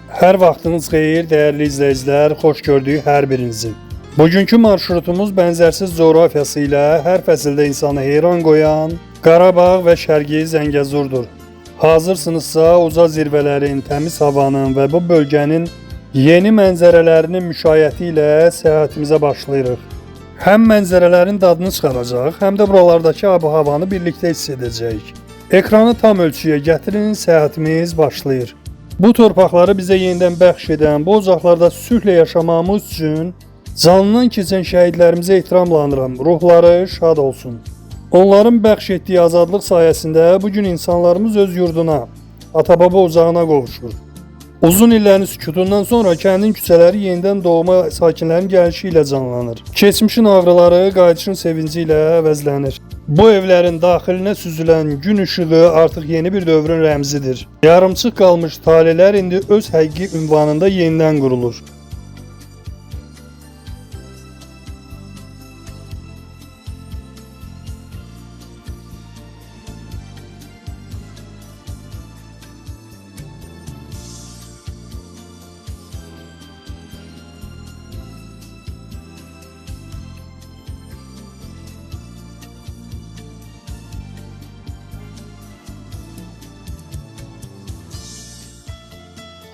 Hər vaxtınız xeyir, dəyərli izləyicilər, xoş gördük hər birinizi. Bugünkü marşrutumuz bənzərsiz coğrafiyası ilə hər fəsildə insanı heyran qoyan Qarabağ və Şərqi Zəngəzurdur. Hazırsınızsa uca zirvələrin, təmiz havanın və bu bölgənin yeni mənzərələrinin müşayiəti ilə səyahətimizə başlayırıq. Həm mənzərələrin dadını çıxaracaq, həm də buralardakı ab-havanı birlikdə hiss edəcəyik. Ekranı tam ölçüyə gətirin, səyahətimiz başlayır. Bu torpaqları bizə yenidən bəxş edən, bu ocaqlarda sülhlə yaşamamız üçün canından keçən şəhidlərimizə ehtiramla anıram. Ruhları şad olsun. Onların bəxş etdiyi azadlıq sayəsində bugün insanlarımız öz yurduna, ata-baba ocağına qovuşur. Uzun illərin sükutundan sonra kəndin küçələri yenidən doğma sakinlərin gəlişi ilə canlanır. Keçmişin ağrıları qayıdışın sevinci ilə əvəzlənir. Bu evlərin daxilinə süzülən gün işığı artıq yeni bir dövrün rəmzidir. Yarımçıq qalmış talelər indi öz həqiqi ünvanında yenidən qurulur.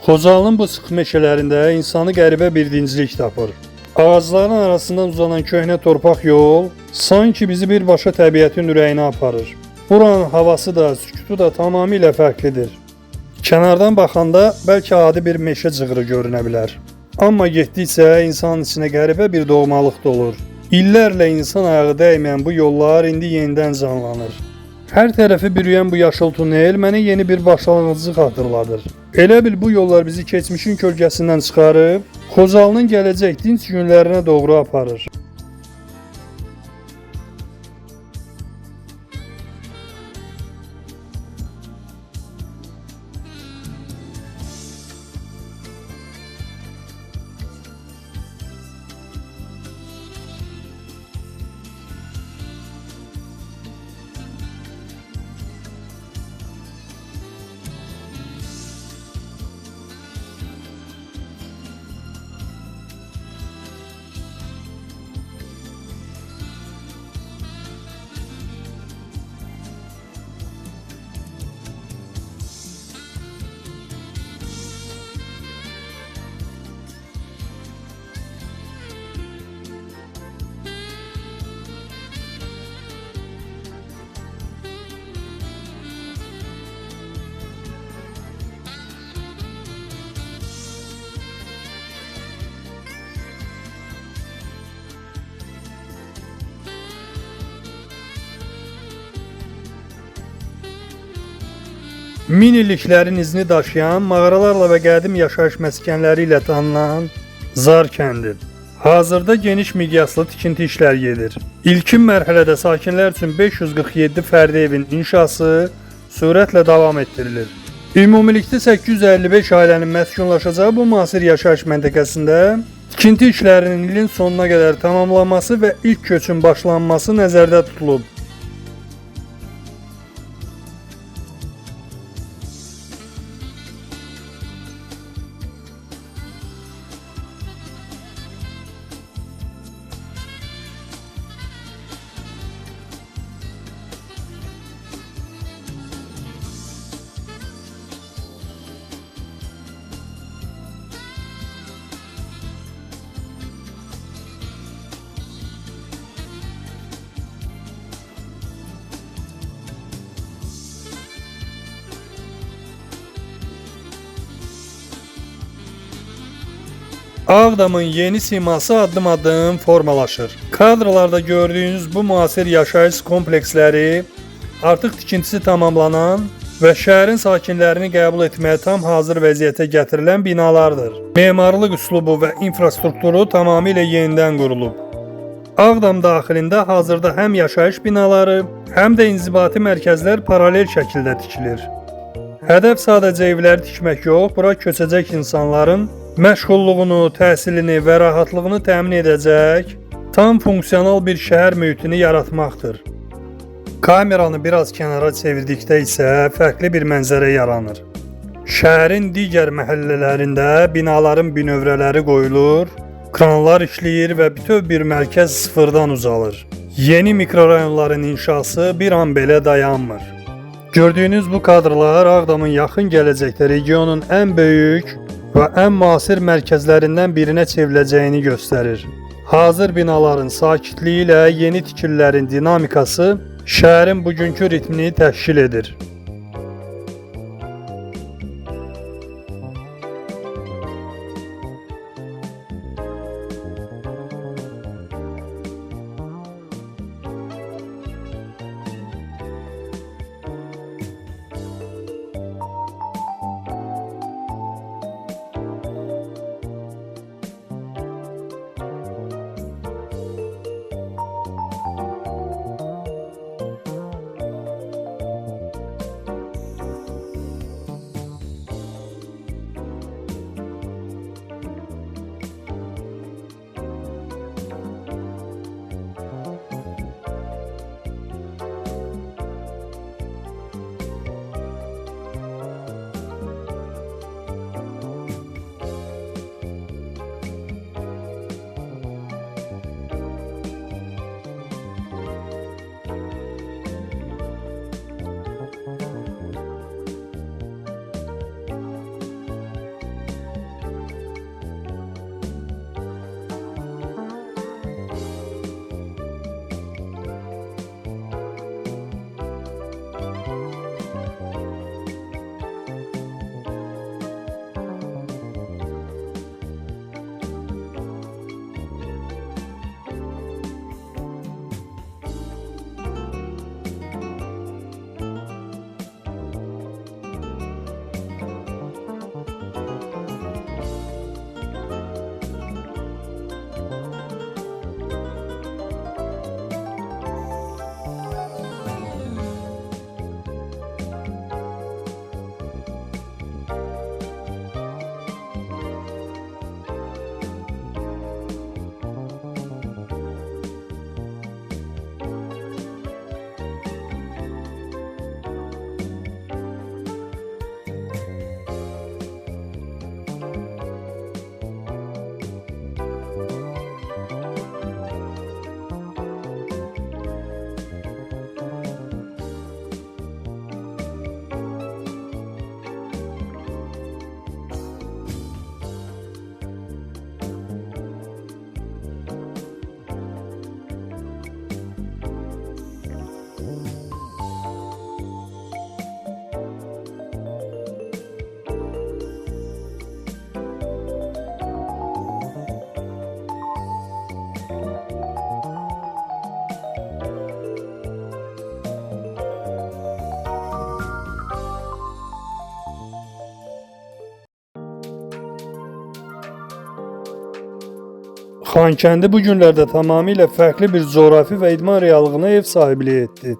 Xocalının bu sıx meşələrində insanı qəribə bir dinclik tapır. Ağacların arasından uzanan köhnə torpaq yol sanki bizi birbaşa təbiətin ürəyinə aparır. Buranın havası da, sükutu da tamamilə fərqlidir. Kənardan baxanda bəlkə adi bir meşə cığırı görünə bilər. Amma getdikcə insanın içinə qəribə bir doğmalıq dolur. İllərlə insan ayağı dəyməyən bu yollar indi yenidən canlanır. Hər tərəfi bürüyən bu yaşıl tunel mənə yeni bir başlanğıcı xatırladır. Elə bil bu yollar bizi keçmişin kölgəsindən çıxarıb, Xocalının gələcək dinc günlərinə doğru aparır. Min illiklərin izini daşıyan, mağaralarla və qədim yaşayış məskənləri ilə tanınan Zar kəndi. Hazırda geniş miqyaslı tikinti işləri gedir. İlkin mərhələdə sakinlər üçün 547 fərdi evin inşası sürətlə davam etdirilir. Ümumilikdə 855 ailənin məskunlaşacağı bu müasir yaşayış məntəqəsində tikinti işlərinin ilin sonuna qədər tamamlanması və ilk köçün başlanması nəzərdə tutulub. Ağdamın yeni siması addım-addım formalaşır. Kadrlarda gördüyünüz bu müasir yaşayış kompleksləri artıq tikintisi tamamlanan və şəhərin sakinlərini qəbul etməyə tam hazır vəziyyətə gətirilən binalardır. Memarlıq üslubu və infrastrukturu tamamilə yenidən qurulub. Ağdam daxilində hazırda həm yaşayış binaları, həm də inzibati mərkəzlər paralel şəkildə tikilir. Hədəf sadəcə evləri tikmək yox, bura köçəcək insanların məşğulluğunu, təhsilini və rahatlığını təmin edəcək tam funksional bir şəhər mühitini yaratmaqdır. Kameranı biraz kənara çevirdikdə isə fərqli bir mənzərə yaranır. Şəhərin digər məhəllələrində binaların binövrələri qoyulur, kranlar işləyir və bütöv bir mərkəz sıfırdan uzalır. Yeni mikrorayonların inşası bir an belə dayanmır. Gördüyünüz bu kadrlar Ağdamın yaxın gələcəkdə regionun ən böyük və ən müasir mərkəzlərindən birinə çevriləcəyini göstərir. Hazır binaların sakitliyi ilə yeni tikililərin dinamikası şəhərin bugünkü ritmini təşkil edir. Xankəndi bu günlərdə tamamilə fərqli bir coğrafi və idman reallığına ev sahibliyi etdi.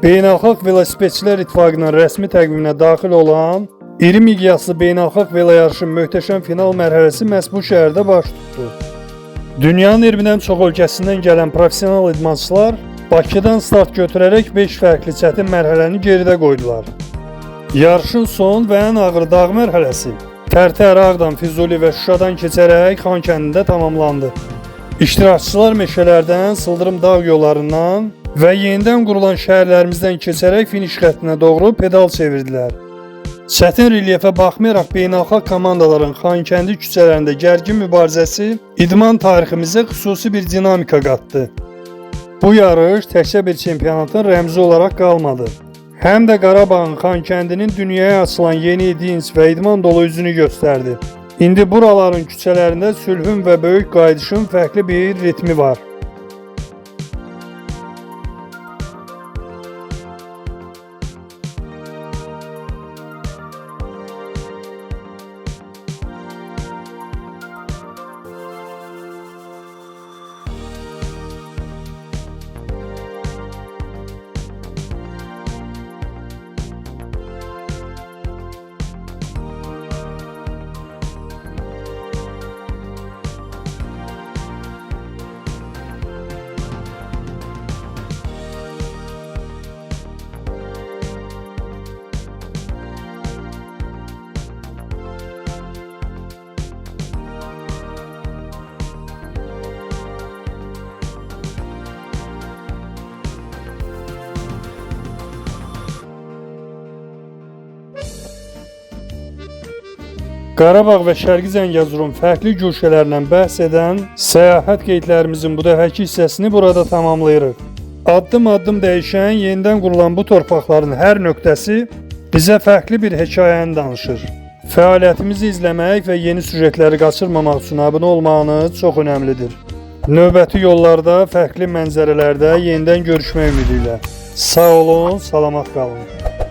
Beynəlxalq Velosipedçilər İttifaqının rəsmi təqviminə daxil olan iri miqyaslı beynəlxalq velo yarışının möhtəşəm final mərhələsi məhz bu şəhərdə baş tutdu. Dünyanın 20-dən çox ölkəsindən gələn professional idmançılar Bakıdan start götürərək 5 fərqli çətin mərhələni geridə qoydular. Yarışın son və ən ağır dağ mərhələsi Tərtər, Ağdam, Füzuli və Şuşadan keçərək Xankəndində tamamlandı. İştirakçılar meşələrdən, sıldırım dağ yollarından və yenidən qurulan şəhərlərimizdən keçərək finiş xəttinə doğru pedal çevirdilər. Çətin relyefə baxmayaraq beynəlxalq komandaların Xankəndi küçələrində gərgin mübarizəsi idman tariximizə xüsusi bir dinamika qatdı. Bu yarış təkcə bir çempionatın rəmzi olaraq qalmadı. Həm də Qarabağın Xankəndinin dünyaya açılan yeni dinc və idman dolu üzünü göstərdi. İndi buraların küçələrində sülhün və böyük qayıdışın fərqli bir ritmi var. Qarabağ və Şərqi Zəngəzurun fərqli güşələrindən bəhs edən səyahət qeydlərimizin bu dəfəki hissəsini burada tamamlayırıq. Addım-addım dəyişən, yenidən qurulan bu torpaqların hər nöqtəsi bizə fərqli bir hekayəni danışır. Fəaliyyətimizi izləmək və yeni süjetləri qaçırmamaq üçün abunə olmağınız çox önəmlidir. Növbəti yollarda, fərqli mənzərələrdə yenidən görüşmək ümidi ilə. Sağ olun, salamat qalın.